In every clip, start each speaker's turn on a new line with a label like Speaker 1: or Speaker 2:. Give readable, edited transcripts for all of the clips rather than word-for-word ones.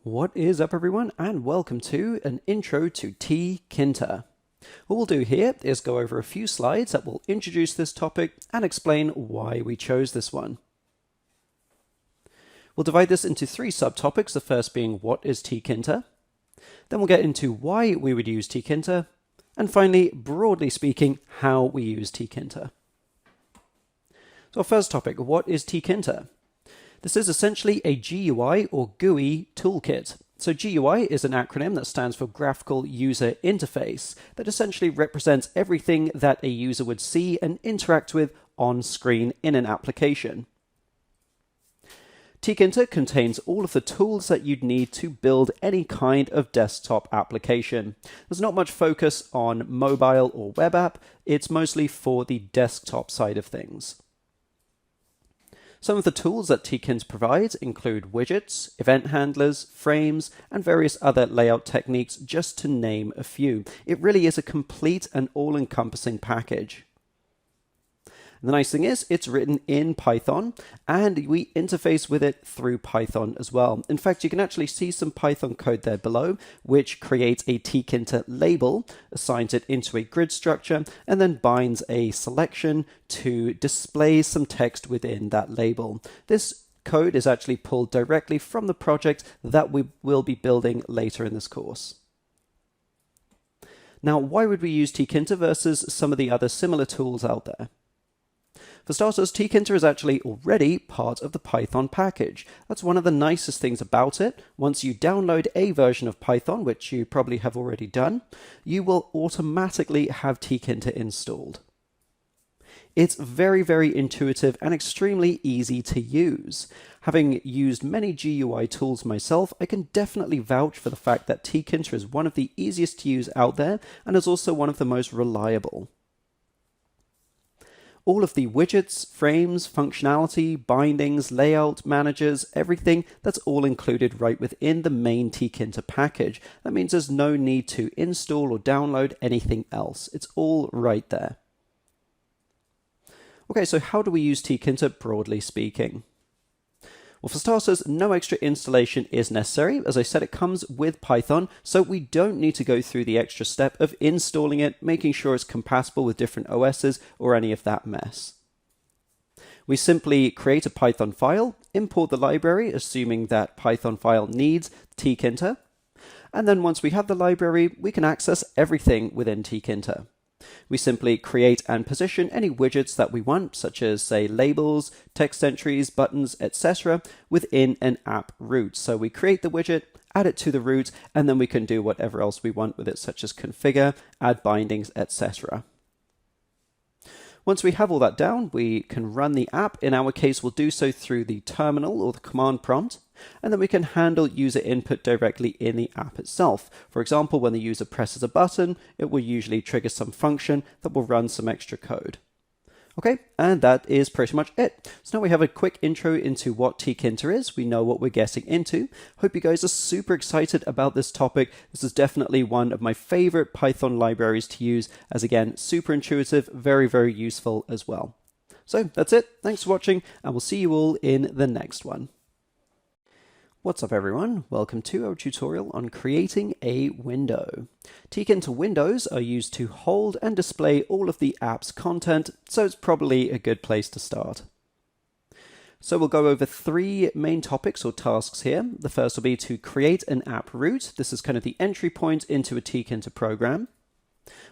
Speaker 1: What is up, everyone, and welcome to an intro to Tkinter. What we'll do here is go over a few slides that will introduce this topic and explain why we chose this one. We'll divide this into three subtopics, the first being what is Tkinter, then we'll get into why we would use Tkinter, and finally, broadly speaking, how we use Tkinter. So our first topic, what is Tkinter? This is essentially a GUI or GUI toolkit. So GUI is an acronym that stands for Graphical User Interface that essentially represents everything that a user would see and interact with on screen in an application. Tkinter contains all of the tools that you'd need to build any kind of desktop application. There's not much focus on mobile or web app, it's mostly for the desktop side of things. Some of the tools that Tkinter provides include widgets, event handlers, frames, and various other layout techniques, just to name a few. It really is a complete and all-encompassing package. The nice thing is, it's written in Python, and we interface with it through Python as well. In fact, you can actually see some Python code there below, which creates a Tkinter label, assigns it into a grid structure, and then binds a selection to display some text within that label. This code is actually pulled directly from the project that we will be building later in this course. Now, why would we use Tkinter versus some of the other similar tools out there? For starters, Tkinter is actually already part of the Python package. That's one of the nicest things about it. Once you download a version of Python, which you probably have already done, you will automatically have Tkinter installed. It's very, very intuitive and extremely easy to use. Having used many GUI tools myself, I can definitely vouch for the fact that Tkinter is one of the easiest to use out there and is also one of the most reliable. All of the widgets, frames, functionality, bindings, layout, managers, everything, that's all included right within the main Tkinter package. That means there's no need to install or download anything else. It's all right there. Okay, so how do we use Tkinter broadly speaking? Well, for starters, no extra installation is necessary. As I said, it comes with Python, so we don't need to go through the extra step of installing it, making sure it's compatible with different OSs or any of that mess. We simply create a Python file, import the library, assuming that Python file needs Tkinter, and then once we have the library, we can access everything within Tkinter. We simply create and position any widgets that we want, such as, say, labels, text entries, buttons, etc., within an app root. So we create the widget, add it to the root, and then we can do whatever else we want with it, such as configure, add bindings, etc. Once we have all that down, we can run the app. In our case, we'll do so through the terminal or the command prompt, and then we can handle user input directly in the app itself. For example, when the user presses a button, it will usually trigger some function that will run some extra code. Okay, and that is pretty much it. So now we have a quick intro into what Tkinter is. We know what we're getting into. Hope you guys are super excited about this topic. This is definitely one of my favorite Python libraries to use, as again, super intuitive, very, very useful as well. So that's it. Thanks for watching, and we'll see you all in the next one. What's up, everyone? Welcome to our tutorial on creating a window. Tkinter windows are used to hold and display all of the app's content, so it's probably a good place to start. So we'll go over three main topics or tasks here. The first will be to create an app root. This is kind of the entry point into a Tkinter program.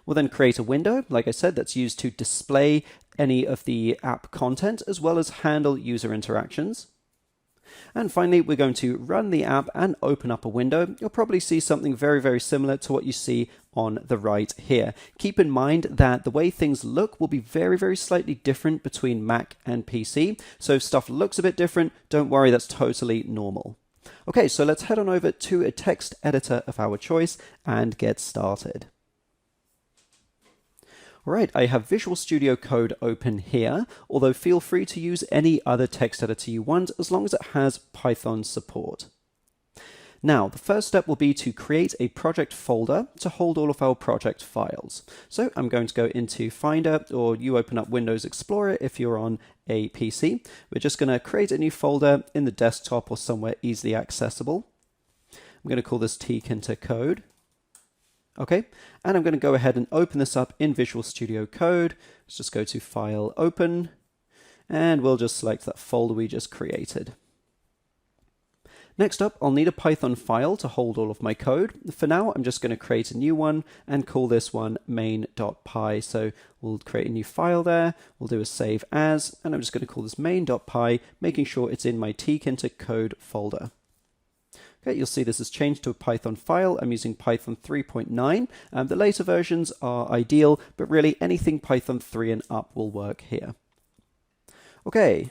Speaker 1: We'll then create a window, like I said, that's used to display any of the app content as well as handle user interactions. And finally, we're going to run the app and open up a window. You'll probably see something very, very similar to what you see on the right here. Keep in mind that the way things look will be very, very slightly different between Mac and PC. So if stuff looks a bit different, don't worry, that's totally normal. Okay, so let's head on over to a text editor of our choice and get started. Alright, I have Visual Studio Code open here, although feel free to use any other text editor you want as long as it has Python support. Now, the first step will be to create a project folder to hold all of our project files. So I'm going to go into Finder, or you open up Windows Explorer if you're on a PC. We're just going to create a new folder in the desktop or somewhere easily accessible. I'm going to call this Tkinter code. Okay, and I'm going to go ahead and open this up in Visual Studio Code. Let's just go to File, Open, and we'll just select that folder we just created. Next up, I'll need a Python file to hold all of my code. For now, I'm just going to create a new one and call this one main.py. So we'll create a new file there, we'll do a save as, and I'm just going to call this main.py, making sure it's in my Tkinter code folder. Okay, you'll see this has changed to a Python file. I'm using Python 3.9. The later versions are ideal, but really anything Python 3 and up will work here. Okay,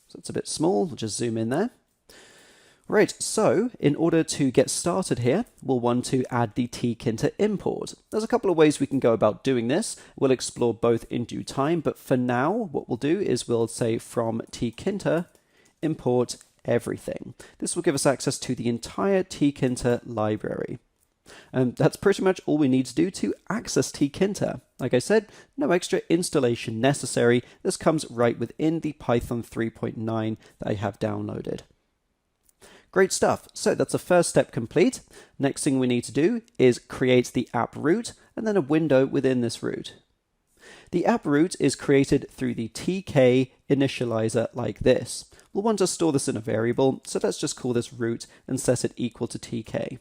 Speaker 1: so it's a bit small. We'll just zoom in there. Right, so in order to get started here, we'll want to add the Tkinter import. There's a couple of ways we can go about doing this. We'll explore both in due time, but for now, what we'll do is we'll say from Tkinter import everything. This will give us access to the entire Tkinter library. And that's pretty much all we need to do to access Tkinter. Like I said, no extra installation necessary. This comes right within the Python 3.9 that I have downloaded. Great stuff. So that's the first step complete. Next thing we need to do is create the app root and then a window within this root. The app root is created through the tk initializer like this. We'll want to store this in a variable, so let's just call this root and set it equal to tk.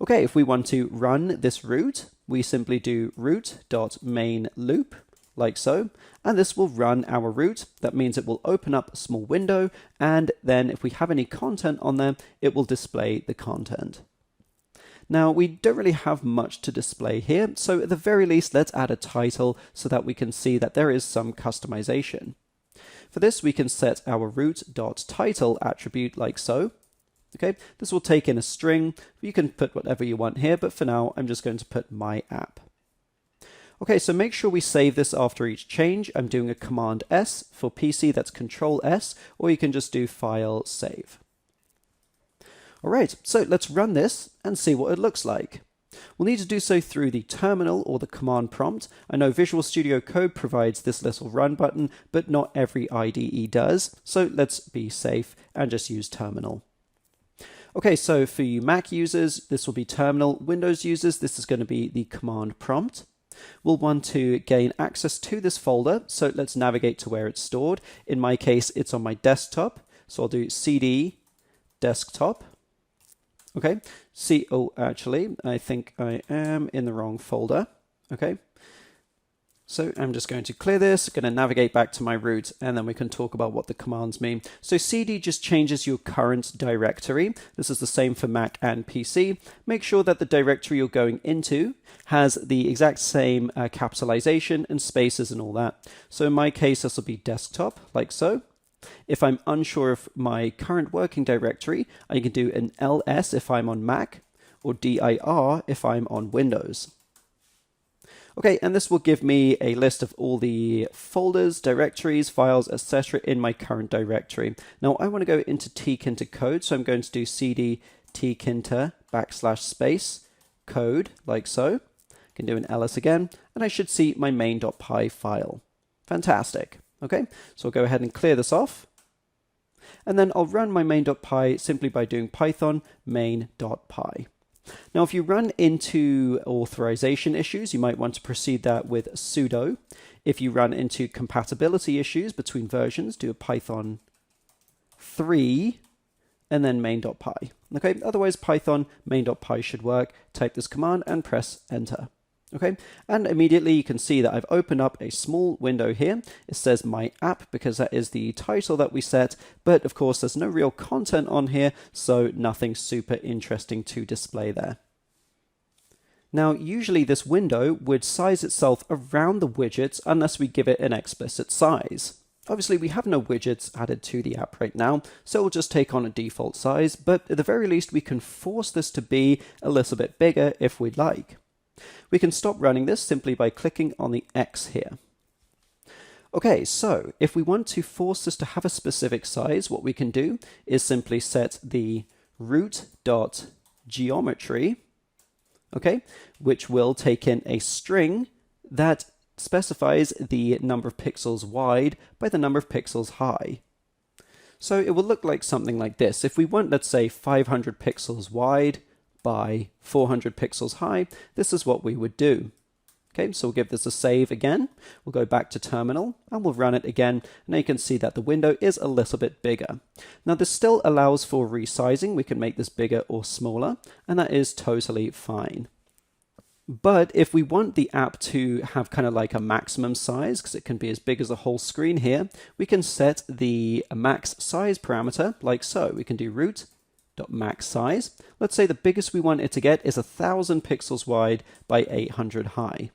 Speaker 1: Okay, if we want to run this root, we simply do root.main loop, like so, and this will run our root. That means it will open up a small window, and then if we have any content on there, it will display the content. Now, we don't really have much to display here, so at the very least, let's add a title so that we can see that there is some customization. For this, we can set our root.title attribute like so. Okay, this will take in a string. You can put whatever you want here, but for now, I'm just going to put my app. Okay, so make sure we save this after each change. I'm doing a Command S. For PC, that's Control S, or you can just do File, Save. All right, so let's run this and see what it looks like. We'll need to do so through the terminal or the command prompt. I know Visual Studio Code provides this little run button, but not every IDE does. So let's be safe and just use terminal. Okay, so for you Mac users, this will be terminal. Windows users, this is going to be the command prompt. We'll want to gain access to this folder, so let's navigate to where it's stored. In my case, it's on my desktop, so I'll do cd desktop. Okay, actually, I think I am in the wrong folder. Okay, so I'm just going to clear this, going to navigate back to my root, and then we can talk about what the commands mean. So cd just changes your current directory. This is the same for Mac and PC. Make sure that the directory you're going into has the exact same capitalization and spaces and all that. So in my case, this will be desktop, like so. If I'm unsure of my current working directory, I can do an ls if I'm on Mac, or dir if I'm on Windows. Okay, and this will give me a list of all the folders, directories, files, etc. in my current directory. Now I want to go into Tkinter code, so I'm going to do cd tkinter \space code, like so. I can do an ls again, and I should see my main.py file. Fantastic. Okay, so I'll go ahead and clear this off. And then I'll run my main.py simply by doing Python main.py. Now, if you run into authorization issues, you might want to precede that with sudo. If you run into compatibility issues between versions, do a Python 3 and then main.py. Okay, otherwise Python main.py should work. Type this command and press enter. Okay, and immediately you can see that I've opened up a small window here. It says my app because that is the title that we set, but of course there's no real content on here, so nothing super interesting to display there. Now, usually this window would size itself around the widgets unless we give it an explicit size. Obviously, we have no widgets added to the app right now, so we'll just take on a default size, but at the very least we can force this to be a little bit bigger if we'd like. We can stop running this simply by clicking on the X here. Okay, so if we want to force this to have a specific size, what we can do is simply set the root.geometry, okay, which will take in a string that specifies the number of pixels wide by the number of pixels high. So it will look like something like this. If we want, let's say, 500 pixels wide by 400 pixels high, this is what we would do. Okay, so we'll give this a save again. We'll go back to terminal and we'll run it again. And now you can see that the window is a little bit bigger. Now this still allows for resizing. We can make this bigger or smaller, and that is totally fine. But if we want the app to have kind of like a maximum size, because it can be as big as a whole screen here, we can set the max size parameter like so. We can do root.max size. Let's say the biggest we want it to get is 1000 pixels wide by 800 high.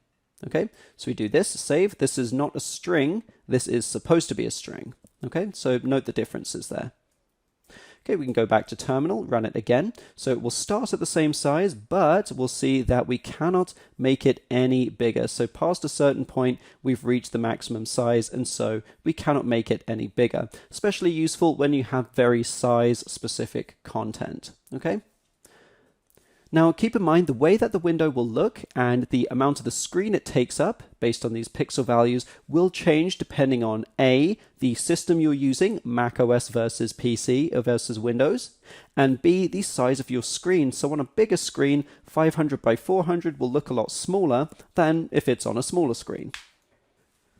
Speaker 1: Okay, so we do this, save. This is not a string. This is supposed to be a string. Okay, so note the differences there. Okay, we can go back to terminal, run it again. So it will start at the same size, but we'll see that we cannot make it any bigger. So past a certain point, we've reached the maximum size, and so we cannot make it any bigger. Especially useful when you have very size-specific content. Okay? Now keep in mind the way that the window will look and the amount of the screen it takes up based on these pixel values will change depending on A, the system you're using, Mac OS versus PC or versus Windows, and B, the size of your screen. So on a bigger screen, 500 by 400 will look a lot smaller than if it's on a smaller screen.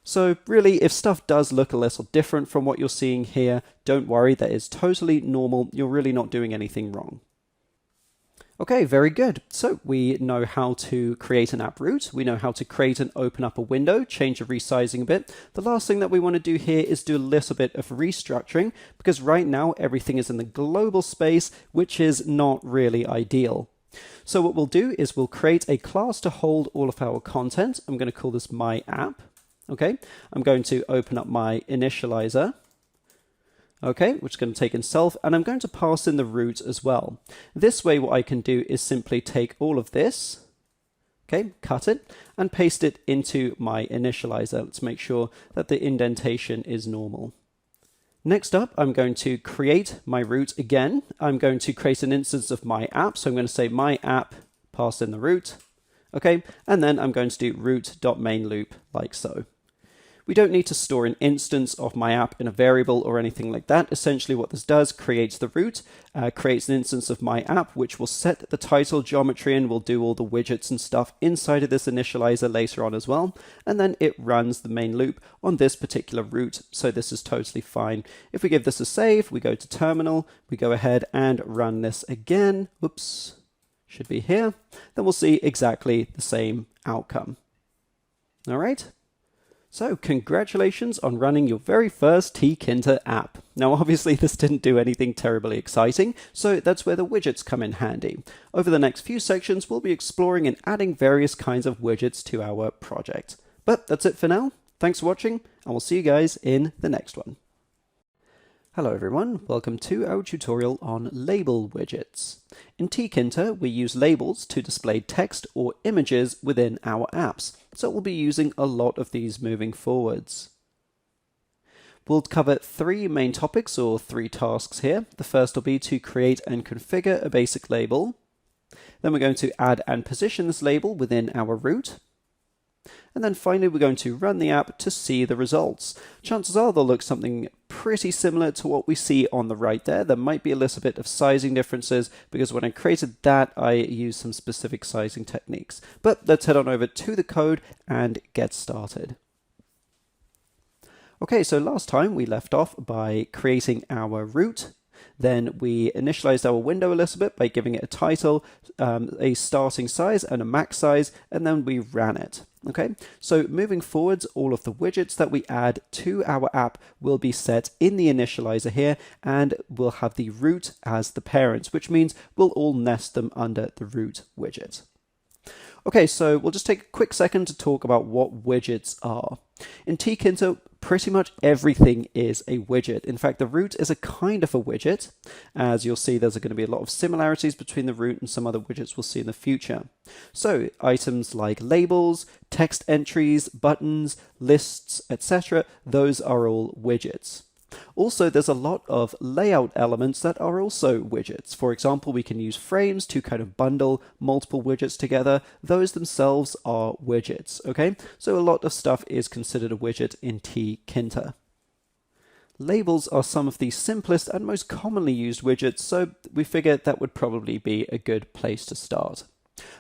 Speaker 1: So really, if stuff does look a little different from what you're seeing here, don't worry, that is totally normal. You're really not doing anything wrong. Okay, very good. So we know how to create an app root. We know how to create and open up a window, change the resizing a bit. The last thing that we want to do here is do a little bit of restructuring, because right now everything is in the global space, which is not really ideal. So what we'll do is we'll create a class to hold all of our content. I'm going to call this my app. Okay, I'm going to open up my initializer. Okay, which is going to take in self, and I'm going to pass in the root as well. This way what I can do is simply take all of this, okay, cut it, and paste it into my initializer. Let's make sure that the indentation is normal. Next up, I'm going to create my root again. I'm going to create an instance of my app, so I'm going to say my app, pass in the root, okay, and then I'm going to do root.mainLoop like so. We don't need to store an instance of my app in a variable or anything like that. Essentially what this does, creates the root, creates an instance of my app, which will set the title geometry and will do all the widgets and stuff inside of this initializer later on as well. And then it runs the main loop on this particular root. So this is totally fine. If we give this a save, we go to terminal, we go ahead and run this again. Oops, should be here. Then we'll see exactly the same outcome. All right. So congratulations on running your very first Tkinter app. Now obviously this didn't do anything terribly exciting, so that's where the widgets come in handy. Over the next few sections we'll be exploring and adding various kinds of widgets to our project. But that's it for now. Thanks for watching, and we'll see you guys in the next one. Hello everyone, welcome to our tutorial on label widgets. In Tkinter, we use labels to display text or images within our apps, so we'll be using a lot of these moving forwards. We'll cover three main topics or three tasks here. The first will be to create and configure a basic label. Then we're going to add and position this label within our root. And then finally we're going to run the app to see the results. Chances are they'll look something pretty similar to what we see on the right there. There might be a little bit of sizing differences because when I created that I used some specific sizing techniques. But let's head on over to the code and get started. Okay, so last time we left off by creating our root. Then we initialized our window a little bit by giving it a title, a starting size and a max size, and then we ran it. Okay, so moving forwards, all of the widgets that we add to our app will be set in the initializer here, and we'll have the root as the parents, which means we'll all nest them under the root widget. Okay, so we'll just take a quick second to talk about what widgets are. In Tkinter, pretty much everything is a widget. In fact, the root is a kind of a widget. As you'll see, there's going to be a lot of similarities between the root and some other widgets we'll see in the future. So items like labels, text entries, buttons, lists, etc., those are all widgets. Also, there's a lot of layout elements that are also widgets. For example, we can use frames to kind of bundle multiple widgets together. Those themselves are widgets, okay? So a lot of stuff is considered a widget in Tkinter. Labels are some of the simplest and most commonly used widgets, so we figured that would probably be a good place to start.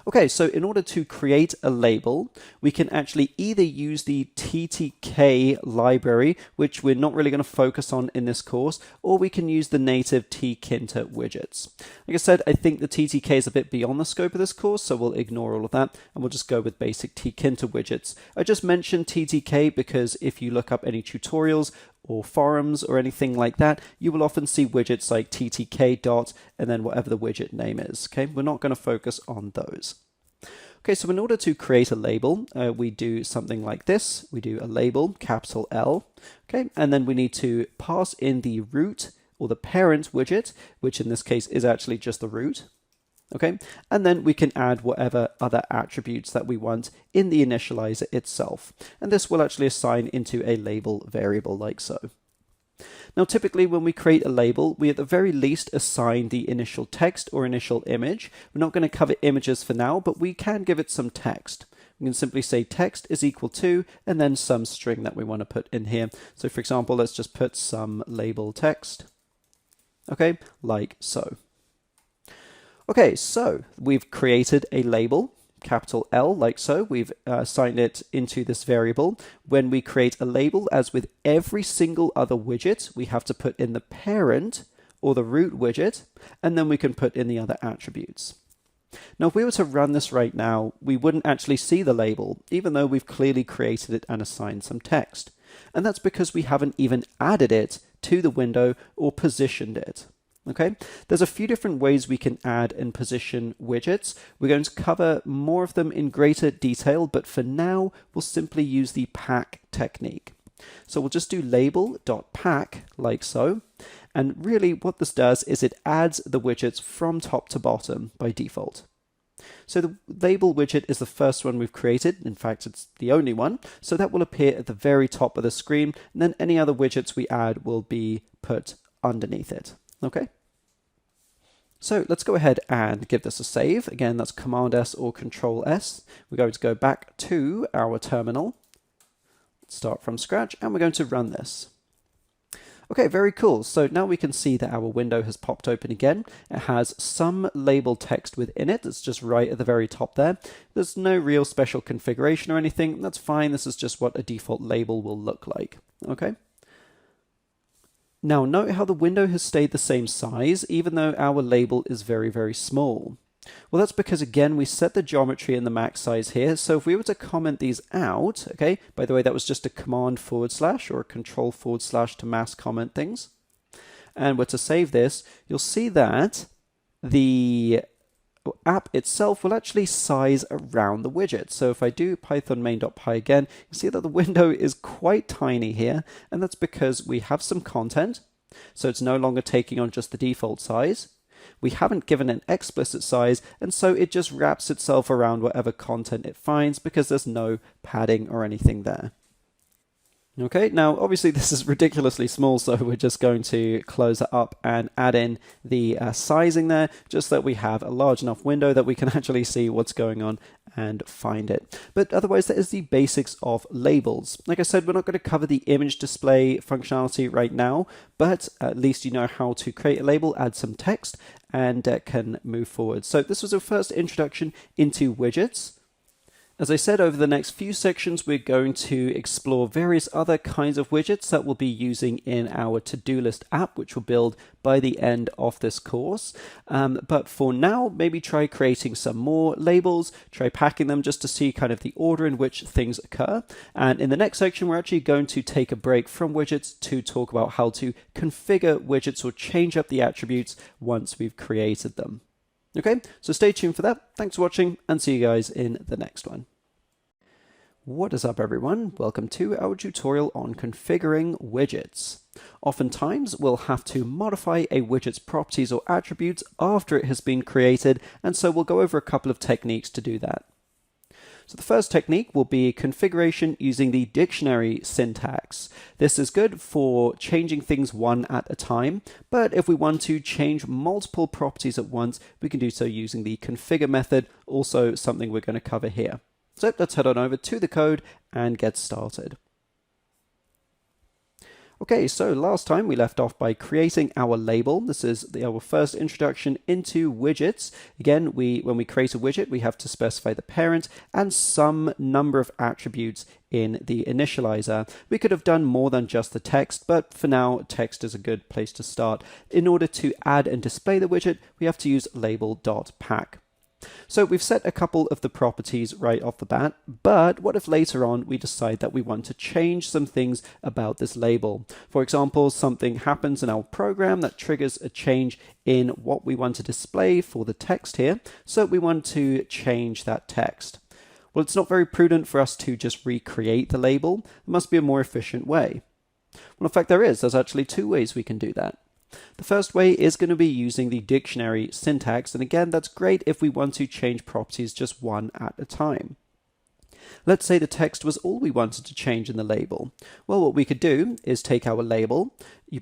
Speaker 1: Okay, so in order to create a label, we can actually either use the TTK library, which we're not really going to focus on in this course, or we can use the native Tkinter widgets. Like I said, I think the TTK is a bit beyond the scope of this course, so we'll ignore all of that, and we'll just go with basic Tkinter widgets. I just mentioned TTK because if you look up any tutorials or forums or anything like that, you will often see widgets like ttk dot and then whatever the widget name is. Okay, we're not going to focus on those. Okay, so in order to create a label, we do something like this. We do a label, capital L, okay, and then we need to pass in the root or the parent widget, which in this case is actually just the root. Okay, and then we can add whatever other attributes that we want in the initializer itself. And this will actually assign into a label variable like so. Now, typically when we create a label, we at the very least assign the initial text or initial image. We're not going to cover images for now, but we can give it some text. We can simply say text is equal to, and then some string that we want to put in here. So for example, let's just put some label text. Okay, like so. Okay, so we've created a label, capital L, like so. We've assigned it into this variable. When we create a label, as with every single other widget, we have to put in the parent or the root widget, and then we can put in the other attributes. Now, if we were to run this right now, we wouldn't actually see the label, even though we've clearly created it and assigned some text. And that's because we haven't even added it to the window or positioned it. Okay, there's a few different ways we can add and position widgets. We're going to cover more of them in greater detail, but for now, we'll simply use the pack technique. So we'll just do label.pack like so. And really what this does is it adds the widgets from top to bottom by default. So the label widget is the first one we've created. In fact, it's the only one. So that will appear at the very top of the screen. And then any other widgets we add will be put underneath it. Okay, so let's go ahead and give this a save. Again, that's Command S or Control S. We're going to go back to our terminal, start from scratch, and we're going to run this. Okay, very cool. So now we can see that our window has popped open again. It has some label text within it. It's just right at the very top there. There's no real special configuration or anything. That's fine. This is just what a default label will look like. Okay. Now, note how the window has stayed the same size, even though our label is very, very small. Well, that's because, again, we set the geometry and the max size here. So if we were to comment these out, okay, by the way, that was just a command / or a control / to mass comment things. And we're to save this, you'll see that the app itself will actually size around the widget. So if I do Python main.py again, you see that the window is quite tiny here, and that's because we have some content, so it's no longer taking on just the default size. We haven't given an explicit size, and so it just wraps itself around whatever content it finds because there's no padding or anything there. Okay, now obviously this is ridiculously small, so we're just going to close it up and add in the sizing there, just that we have a large enough window that we can actually see what's going on and find it. But otherwise, that is the basics of labels. Like I said, we're not going to cover the image display functionality right now, but at least you know how to create a label, add some text, and can move forward. So this was our first introduction into widgets. As I said, over the next few sections, we're going to explore various other kinds of widgets that we'll be using in our to-do list app, which we'll build by the end of this course. But for now, maybe try creating some more labels, try packing them just to see kind of the order in which things occur. And in the next section, we're actually going to take a break from widgets to talk about how to configure widgets or change up the attributes once we've created them. Okay, so stay tuned for that. Thanks for watching, and see you guys in the next one. What is up, everyone? Welcome to our tutorial on configuring widgets. Oftentimes, we'll have to modify a widget's properties or attributes after it has been created, and so we'll go over a couple of techniques to do that. So the first technique will be configuration using the dictionary syntax. This is good for changing things one at a time, but if we want to change multiple properties at once, we can do so using the configure method, also something we're going to cover here. So let's head on over to the code and get started. Okay, so last time we left off by creating our label. This is our first introduction into widgets. Again, when we create a widget, we have to specify the parent and some number of attributes in the initializer. We could have done more than just the text, but for now, text is a good place to start. In order to add and display the widget, we have to use label.pack. So we've set a couple of the properties right off the bat, but what if later on we decide that we want to change some things about this label? For example, something happens in our program that triggers a change in what we want to display for the text here, so we want to change that text. Well, it's not very prudent for us to just recreate the label. There must be a more efficient way. Well, in fact, there is. There's actually two ways we can do that. The first way is going to be using the dictionary syntax, and again, that's great if we want to change properties just one at a time. Let's say the text was all we wanted to change in the label. Well, what we could do is take our label,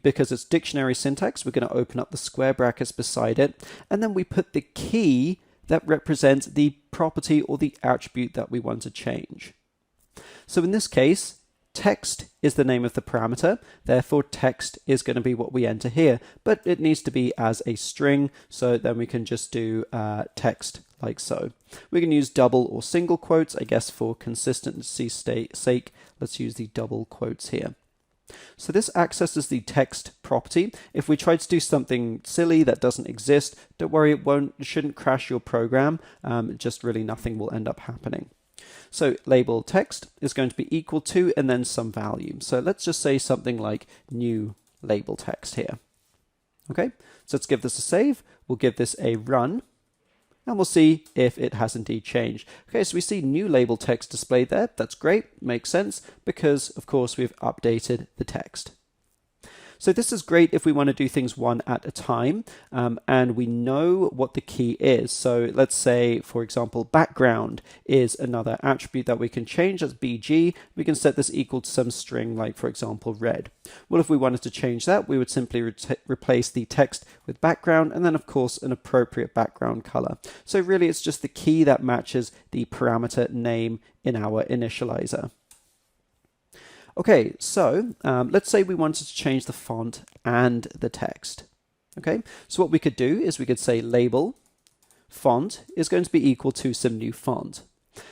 Speaker 1: because it's dictionary syntax, we're going to open up the square brackets beside it, and then we put the key that represents the property or the attribute that we want to change. So in this case, text is the name of the parameter, therefore text is going to be what we enter here, but it needs to be as a string, so then we can just do text like so. We can use double or single quotes. I guess for consistency's sake, let's use the double quotes here. So this accesses the text property. If we try to do something silly that doesn't exist, don't worry, it shouldn't crash your program, just really nothing will end up happening. So label text is going to be equal to and then some value. So let's just say something like new label text here. Okay, so let's give this a save. We'll give this a run and we'll see if it has indeed changed. Okay, so we see new label text displayed there. That's great, makes sense because of course we've updated the text. So this is great if we want to do things one at a time, and we know what the key is. So let's say, for example, background is another attribute that we can change. That's BG. We can set this equal to some string, like for example, red. Well, if we wanted to change that, we would simply replace the text with background, and then of course an appropriate background color. So really, it's just the key that matches the parameter name in our initializer. Okay, so let's say we wanted to change the font and the text. Okay, so what we could do is we could say label font is going to be equal to some new font.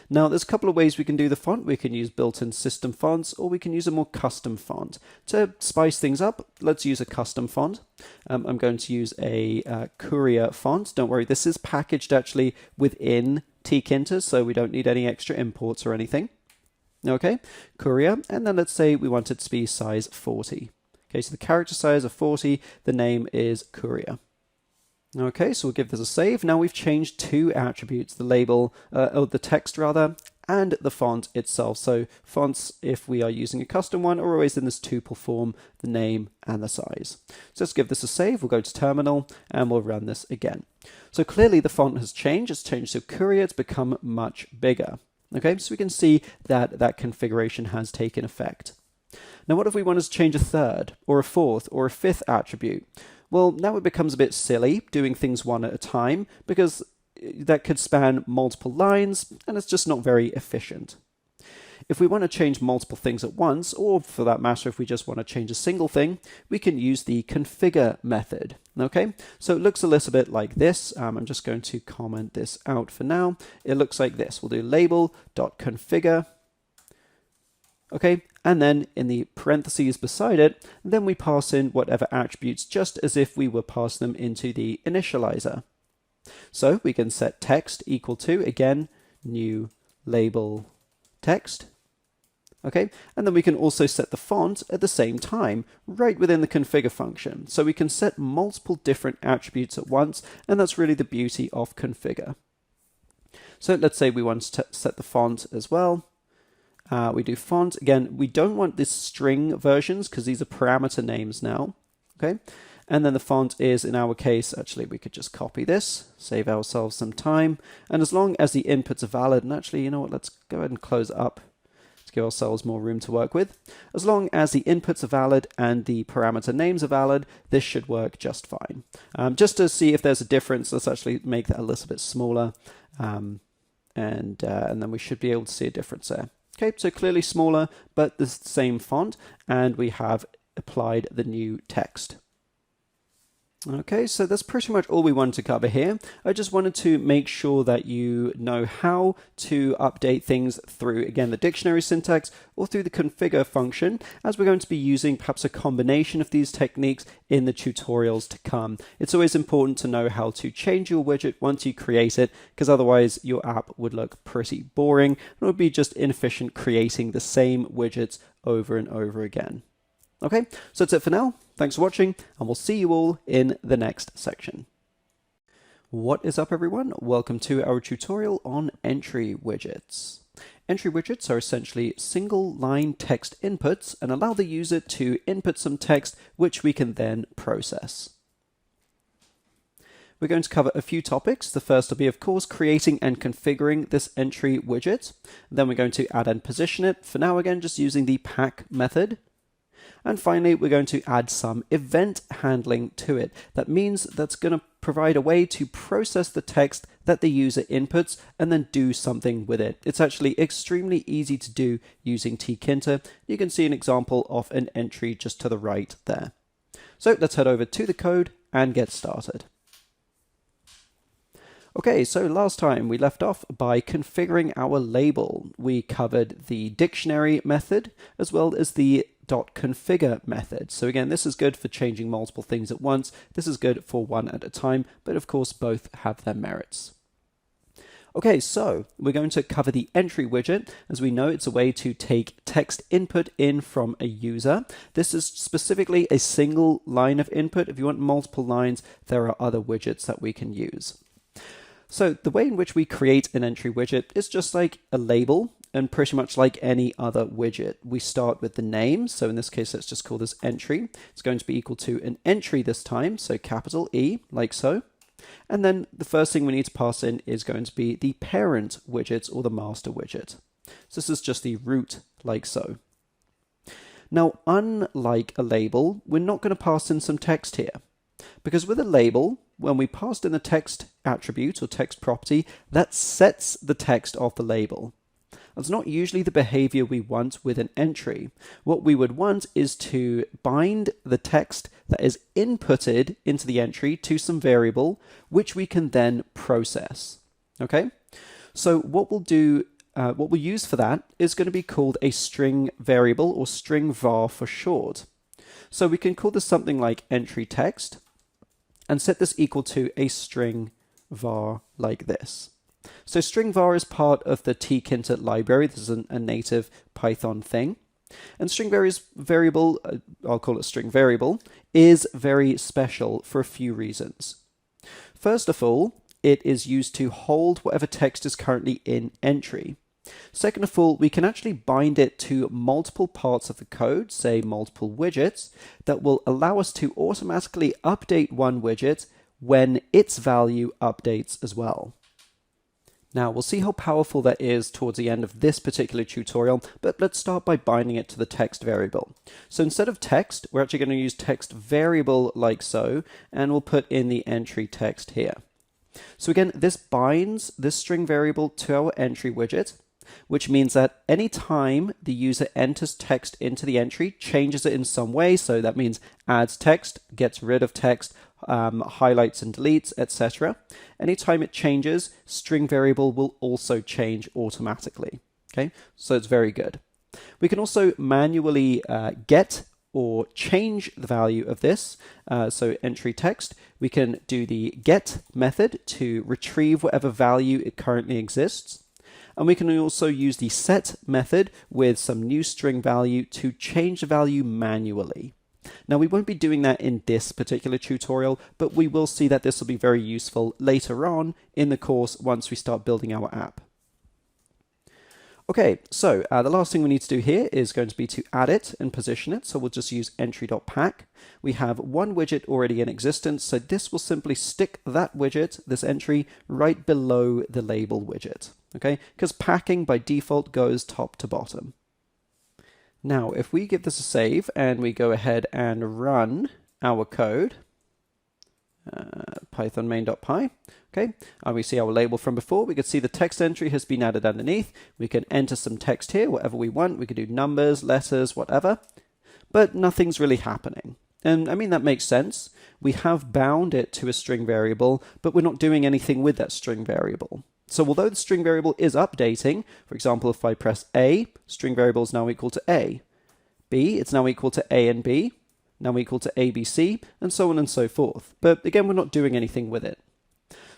Speaker 1: Now, there's a couple of ways we can do the font. We can use built-in system fonts, or we can use a more custom font. To spice things up, let's use a custom font. I'm going to use a Courier font. Don't worry, this is packaged actually within Tkinter, so we don't need any extra imports or anything. Okay, Courier, and then let's say we want it to be size 40. Okay, so the character size of 40, the name is Courier. Okay, so we'll give this a save. Now we've changed two attributes, the label, or the text rather, and the font itself. So fonts, if we are using a custom one, are always in this tuple form, the name and the size. So let's give this a save. We'll go to terminal and we'll run this again. So clearly the font has changed. It's changed to Courier. It's become much bigger. Okay, so we can see that that configuration has taken effect. Now, what if we wanted to change a third or a fourth or a fifth attribute? Well, now it becomes a bit silly doing things one at a time because that could span multiple lines and it's just not very efficient. If we want to change multiple things at once, or for that matter, if we just want to change a single thing, we can use the configure method. Okay, so it looks a little bit like this. I'm just going to comment this out for now. It looks like this. We'll do label.configure. Okay, and then in the parentheses beside it, then we pass in whatever attributes, just as if we were passing them into the initializer. So we can set text equal to, again, new label text. Okay, and then we can also set the font at the same time, right within the configure function. So we can set multiple different attributes at once, and that's really the beauty of configure. So let's say we want to set the font as well. We do font. Again, we don't want this string versions because these are parameter names now. Okay, and then the font is, in our case, actually we could just copy this, save ourselves some time, and as long as the inputs are valid, and actually, you know what, let's go ahead and close it up to give ourselves more room to work with. As long as the inputs are valid and the parameter names are valid, this should work just fine. Just to see if there's a difference, let's actually make that a little bit smaller, and then we should be able to see a difference there. Okay, so clearly smaller, but the same font, and we have applied the new text. Okay, so that's pretty much all we wanted to cover here. I just wanted to make sure that you know how to update things through, again, the dictionary syntax or through the configure function, as we're going to be using perhaps a combination of these techniques in the tutorials to come. It's always important to know how to change your widget once you create it, because otherwise your app would look pretty boring and it would be just inefficient creating the same widgets over and over again. Okay, so that's it for now. Thanks for watching, and we'll see you all in the next section. What is up, everyone? Welcome to our tutorial on entry widgets. Entry widgets are essentially single-line text inputs and allow the user to input some text which we can then process. We're going to cover a few topics. The first will be, of course, creating and configuring this entry widget. Then we're going to add and position it. For now, again, just using the pack method. And finally, we're going to add some event handling to it. That means that's going to provide a way to process the text that the user inputs and then do something with it. It's actually extremely easy to do using Tkinter. You can see an example of an entry just to the right there. So let's head over to the code and get started. Okay, so last time we left off by configuring our label. We covered the dictionary method as well as the .configure method. So again, this is good for changing multiple things at once. This is good for one at a time, but of course both have their merits. Okay, so we're going to cover the entry widget. As we know, it's a way to take text input in from a user. This is specifically a single line of input. If you want multiple lines, there are other widgets that we can use. So the way in which we create an entry widget is just like a label, and pretty much like any other widget. We start with the name, so in this case let's just call this entry. It's going to be equal to an entry this time, so capital E, like so. And then the first thing we need to pass in is going to be the parent widget or the master widget. So this is just the root, like so. Now, unlike a label, we're not going to pass in some text here. Because with a label, when we passed in the text attribute or text property, that sets the text of the label. That's not usually the behavior we want with an entry. What we would want is to bind the text that is inputted into the entry to some variable, which we can then process. Okay? So what we'll do, what we'll use for that is going to be called a string variable, or string var for short. So we can call this something like entry text and set this equal to a string var like this. So string var is part of the Tkinter library. This is a native Python thing. And string variable, I'll call it string variable, is very special for a few reasons. First of all, it is used to hold whatever text is currently in entry. Second of all, we can actually bind it to multiple parts of the code, say multiple widgets, that will allow us to automatically update one widget when its value updates as well. Now, we'll see how powerful that is towards the end of this particular tutorial, but let's start by binding it to the text variable. So instead of text, we're actually going to use text variable like so, and we'll put in the entry text here. So again, this binds this string variable to our entry widget, which means that any time the user enters text into the entry, changes it in some way, so that means adds text, gets rid of text, highlights and deletes, etc. Anytime it changes, string variable will also change automatically. Okay, so it's very good. We can also manually get or change the value of this. So entry text, we can do the get method to retrieve whatever value it currently exists. And we can also use the set method with some new string value to change the value manually. Now, we won't be doing that in this particular tutorial, but we will see that this will be very useful later on in the course once we start building our app. Okay, so the last thing we need to do here is going to be to add it and position it. So we'll just use entry.pack. We have one widget already in existence, so this will simply stick that widget, this entry, right below the label widget. Okay, because packing by default goes top to bottom. Now, if we give this a save and we go ahead and run our code, Python main.py, okay, and we see our label from before, we can see the text entry has been added underneath. We can enter some text here, whatever we want. We could do numbers, letters, whatever. but nothing's really happening. And I mean, that makes sense. We have bound it to a string variable, but we're not doing anything with that string variable. So although the string variable is updating, for example, if I press A, string variable is now equal to A. B, it's now equal to A and B, now equal to ABC, and so on and so forth. But again, we're not doing anything with it.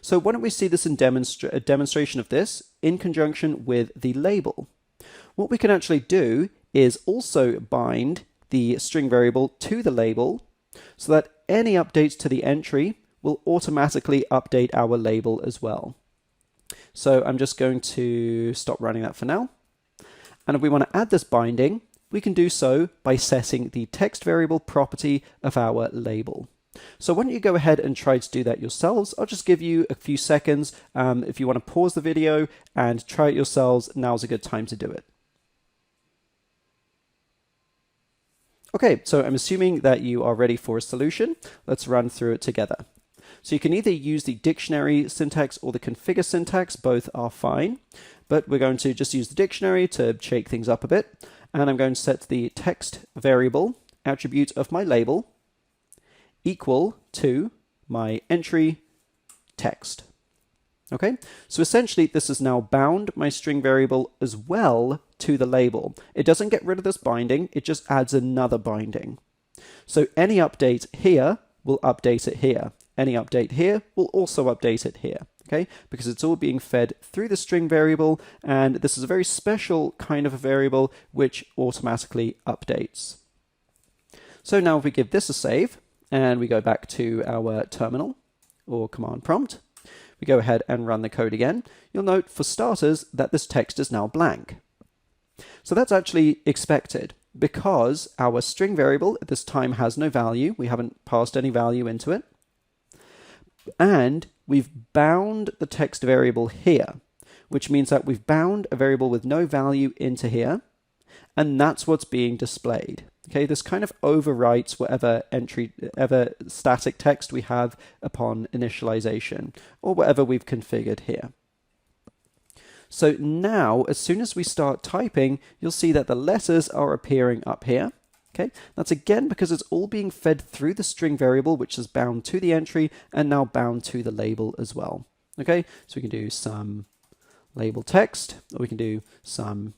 Speaker 1: So why don't we see this in a demonstration of this in conjunction with the label. What we can actually do is also bind the string variable to the label so that any updates to the entry will automatically update our label as well. So I'm just going to stop running that for now. And if we want to add this binding, we can do so by setting the text variable property of our label. So why don't you go ahead and try to do that yourselves. I'll just give you a few seconds. If you want to pause the video and try it yourselves, now's a good time to do it. Okay, so I'm assuming that you are ready for a solution. Let's run through it together. So you can either use the dictionary syntax or the configure syntax, both are fine, but we're going to just use the dictionary to shake things up a bit. And I'm going to set the text variable attribute of my label equal to my entry text. Okay, so essentially this has now bound my string variable as well to the label. It doesn't get rid of this binding, it just adds another binding. So any update here will update it here. Any update here will also update it here. Okay, because it's all being fed through the string variable, and this is a very special kind of a variable which automatically updates. So now if we give this a save, and we go back to our terminal or command prompt, we go ahead and run the code again, you'll note for starters that this text is now blank. So that's actually expected because our string variable at this time has no value. We haven't passed any value into it. And we've bound the text variable here, which means that we've bound a variable with no value into here, and that's what's being displayed. Okay, this kind of overwrites whatever static text we have upon initialization, or whatever we've configured here. So now, as soon as we start typing, you'll see that the letters are appearing up here. Okay, that's again because it's all being fed through the string variable, which is bound to the entry and now bound to the label as well. Okay, so we can do some label text, or we can do some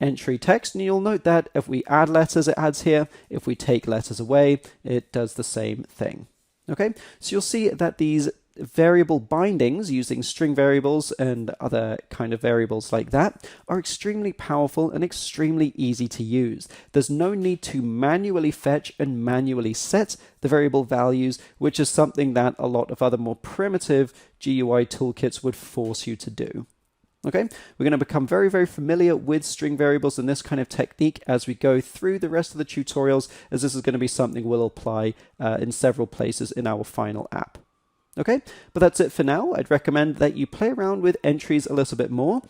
Speaker 1: entry text, and you'll note that if we add letters, it adds here. If we take letters away, it does the same thing. Okay, so you'll see that these variable bindings using string variables and other kind of variables like that are extremely powerful and extremely easy to use. There's no need to manually fetch and manually set the variable values, which is something that a lot of other more primitive GUI toolkits would force you to do. Okay, we're going to become very, very familiar with string variables and this kind of technique as we go through the rest of the tutorials, as this is going to be something we'll apply in several places in our final app. Okay, but that's it for now. I'd recommend that you play around with entries a little bit more,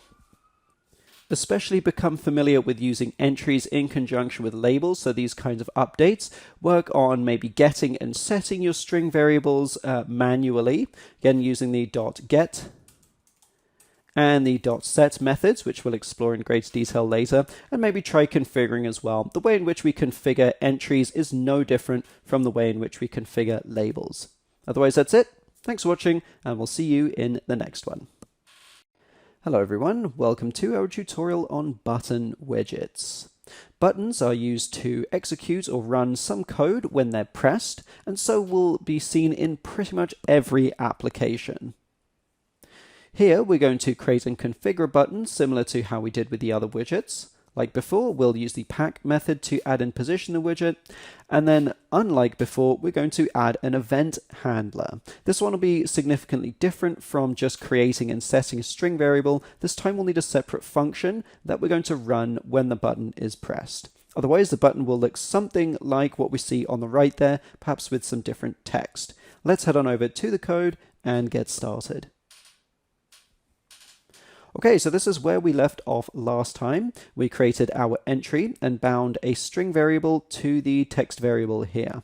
Speaker 1: especially become familiar with using entries in conjunction with labels, so these kinds of updates. Work on maybe getting and setting your string variables manually, again using the .get and the .set methods, which we'll explore in greater detail later, and maybe try configuring as well. The way in which we configure entries is no different from the way in which we configure labels. Otherwise, that's it. Thanks for watching, and we'll see you in the next one. Hello everyone, welcome to our tutorial on button widgets. Buttons are used to execute or run some code when they're pressed, and so will be seen in pretty much every application. Here we're going to create and configure a button similar to how we did with the other widgets. Like before, we'll use the pack method to add and position the widget, and then unlike before, we're going to add an event handler. This one will be significantly different from just creating and setting a string variable. This time we'll need a separate function that we're going to run when the button is pressed. Otherwise, the button will look something like what we see on the right there, perhaps with some different text. Let's head on over to the code and get started. Okay, so this is where we left off last time. We created our entry and bound a string variable to the text variable here.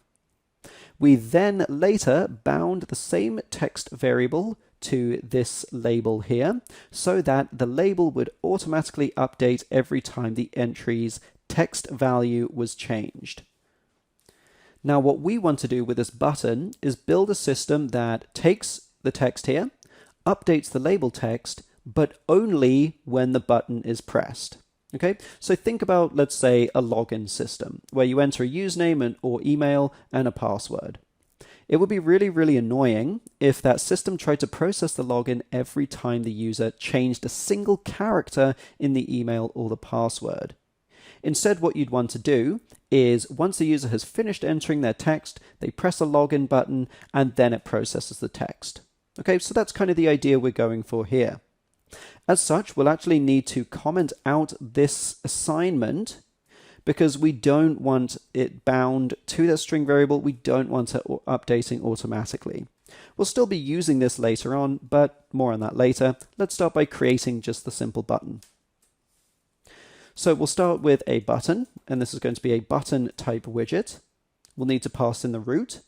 Speaker 1: We then later bound the same text variable to this label here so that the label would automatically update every time the entry's text value was changed. Now what we want to do with this button is build a system that takes the text here, updates the label text, but only when the button is pressed. Okay, so think about, let's say, a login system where you enter a username or email and a password. It would be really, really annoying if that system tried to process the login every time the user changed a single character in the email or the password. Instead, what you'd want to do is once the user has finished entering their text, they press a login button and then it processes the text. Okay, so that's kind of the idea we're going for here. As such, we'll actually need to comment out this assignment because we don't want it bound to that string variable. We don't want it updating automatically. We'll still be using this later on, but more on that later. Let's start by creating just the simple button. So we'll start with a button, and this is going to be a button type widget. We'll need to pass in the root.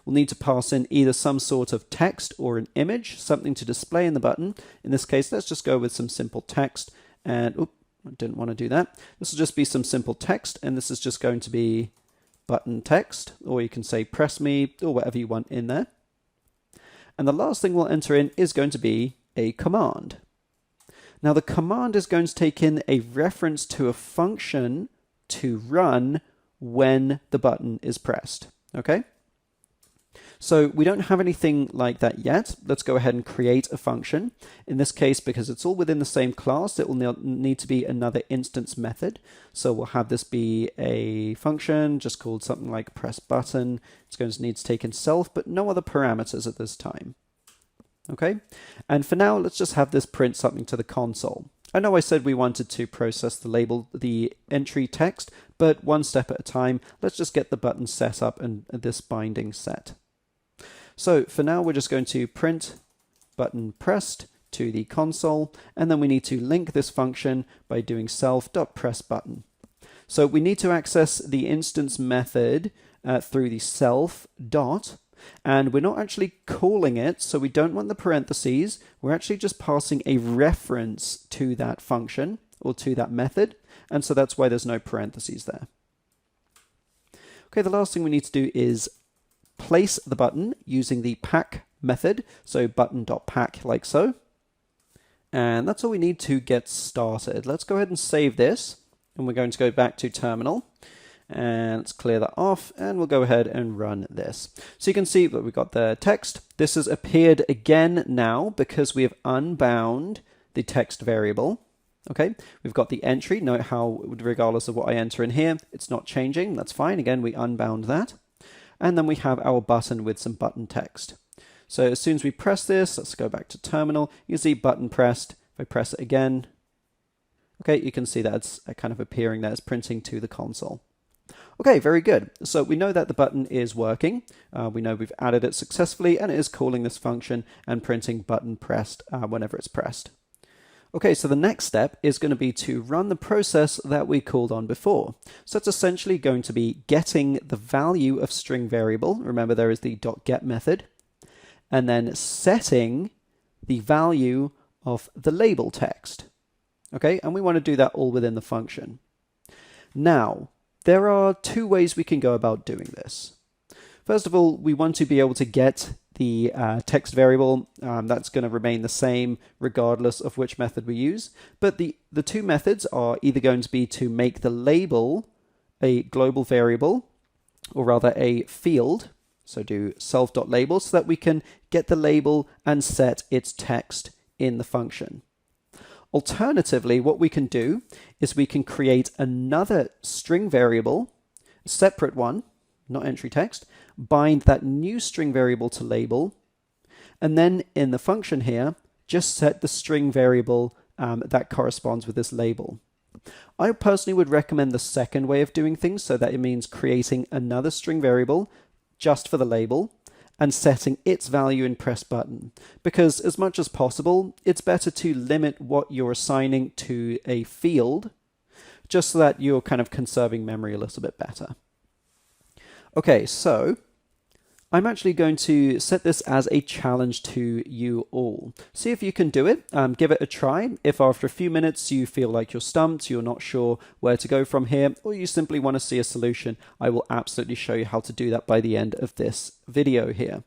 Speaker 1: We'll need to pass in either some sort of text or an image, something to display in the button. In this case, let's just go with some simple text. And oops, I didn't want to do that. This will just be some simple text, and this is just going to be button text, or you can say press me, or whatever you want in there. And the last thing we'll enter in is going to be a command. Now the command is going to take in a reference to a function to run when the button is pressed. Okay? So we don't have anything like that yet. Let's go ahead and create a function. In this case, because it's all within the same class, it will need to be another instance method. So we'll have this be a function just called something like press button. It's going to need to take in self, but no other parameters at this time. Okay, and for now, let's just have this print something to the console. I know I said we wanted to process the entry text, but one step at a time. Let's just get the button set up and this binding set. So for now, we're just going to print button pressed to the console, and then we need to link this function by doing self.pressButton. So we need to access the instance method through the self dot, and we're not actually calling it, so we don't want the parentheses. We're actually just passing a reference to that function or to that method, and so that's why there's no parentheses there. Okay, the last thing we need to do is place the button using the pack method, so button.pack like so. And that's all we need to get started. Let's go ahead and save this, and we're going to go back to terminal. And let's clear that off, and we'll go ahead and run this. So you can see that we've got the text. This has appeared again now because we have unbound the text variable. Okay, we've got the entry. Note how, regardless of what I enter in here, it's not changing. That's fine. Again, we unbound that. And then we have our button with some button text. So as soon as we press this, let's go back to terminal. You can see button pressed. If I press it again, okay, you can see that it's kind of appearing there. It's printing to the console. Okay, very good. So we know that the button is working. We know we've added it successfully, and it is calling this function and printing button pressed whenever it's pressed. Okay, so the next step is going to be to run the process that we called on before. So it's essentially going to be getting the value of string variable. Remember, there is the .get method, and then setting the value of the label text. Okay, and we want to do that all within the function. Now, there are two ways we can go about doing this. First of all, we want to be able to get the text variable. That's going to remain the same regardless of which method we use. But the two methods are either going to be to make the label a global variable, or rather a field. So do self.label so that we can get the label and set its text in the function. Alternatively, what we can do is we can create another string variable, a separate one, not entry text, bind that new string variable to label, and then in the function here, just set the string variable that corresponds with this label. I personally would recommend the second way of doing things, so that it means creating another string variable just for the label, and setting its value in press button. Because as much as possible, it's better to limit what you're assigning to a field, just so that you're kind of conserving memory a little bit better. Okay, so I'm actually going to set this as a challenge to you all. See if you can do it. Give it a try. If after a few minutes you feel like you're stumped, you're not sure where to go from here, or you simply want to see a solution, I will absolutely show you how to do that by the end of this video here.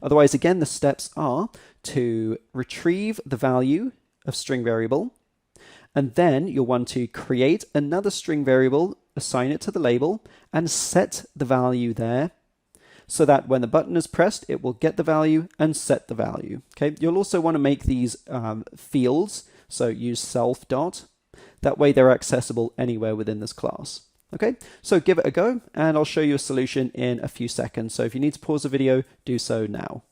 Speaker 1: Otherwise, again, the steps are to retrieve the value of string variable, and then you'll want to create another string variable, assign it to the label, and set the value there, so that when the button is pressed, it will get the value and set the value. Okay. You'll also want to make these fields, so use self dot. That way they're accessible anywhere within this class. Okay, so give it a go, and I'll show you a solution in a few seconds. So if you need to pause the video, do so now.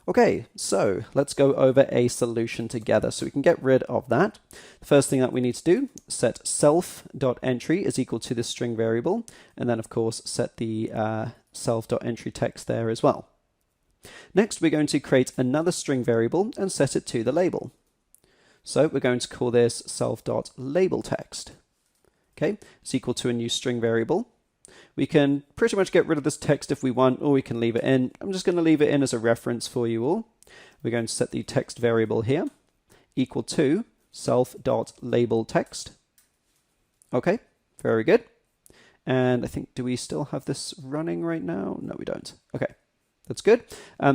Speaker 1: Okay, so let's go over a solution together so we can get rid of that. The first thing that we need to do, set self.entry is equal to the string variable, and then of course set the self.entry text there as well. Next, we're going to create another string variable and set it to the label. So we're going to call this self.labelText. Okay, it's equal to a new string variable. We can pretty much get rid of this text if we want, or we can leave it in. I'm just going to leave it in as a reference for you all. We're going to set the text variable here equal to self.labelText. Okay, very good. And I think, do we still have this running right now? No, we don't. Okay, that's good.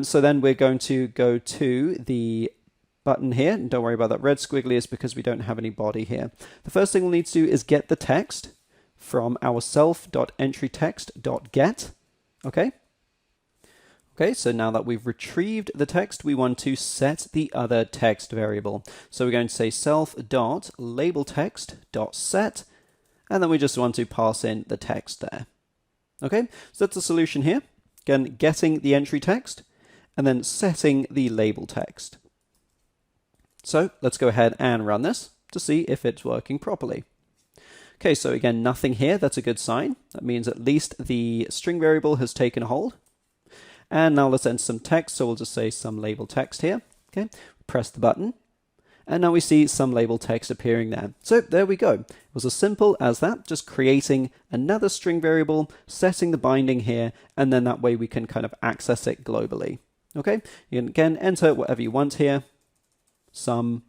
Speaker 1: So then we're going to go to the button here. And don't worry about that red squiggly, is because we don't have any body here. The first thing we'll need to do is get the text from our self.entryText.get. Okay. Okay, so now that we've retrieved the text, we want to set the other text variable. So we're going to say self.labelText.set, and then we just want to pass in the text there. Okay, so that's the solution here. Again, getting the entry text, and then setting the label text. So let's go ahead and run this to see if it's working properly. Okay, so again, nothing here. That's a good sign. That means at least the string variable has taken hold. And now let's enter some text. So we'll just say some label text here. Okay, press the button. And now we see some label text appearing there. So there we go. It was as simple as that, just creating another string variable, setting the binding here, and then that way we can kind of access it globally. Okay, you can again enter whatever you want here, some.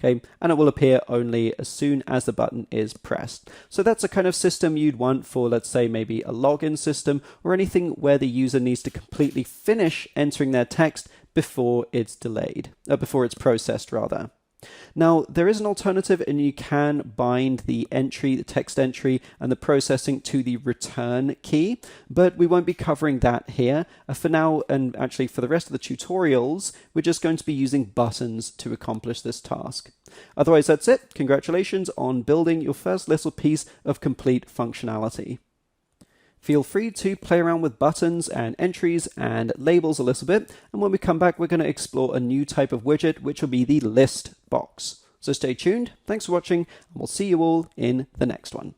Speaker 1: Okay, and it will appear only as soon as the button is pressed. So that's a kind of system you'd want for, let's say, maybe a login system or anything where the user needs to completely finish entering their text before it's before it's processed rather. Now, there is an alternative, and you can bind the entry, the text entry, and the processing to the return key, but we won't be covering that here. For now, and actually for the rest of the tutorials, we're just going to be using buttons to accomplish this task. Otherwise, that's it. Congratulations on building your first little piece of complete functionality. Feel free to play around with buttons and entries and labels a little bit, and when we come back, we're going to explore a new type of widget, which will be the list box. So stay tuned, thanks for watching, and we'll see you all in the next one.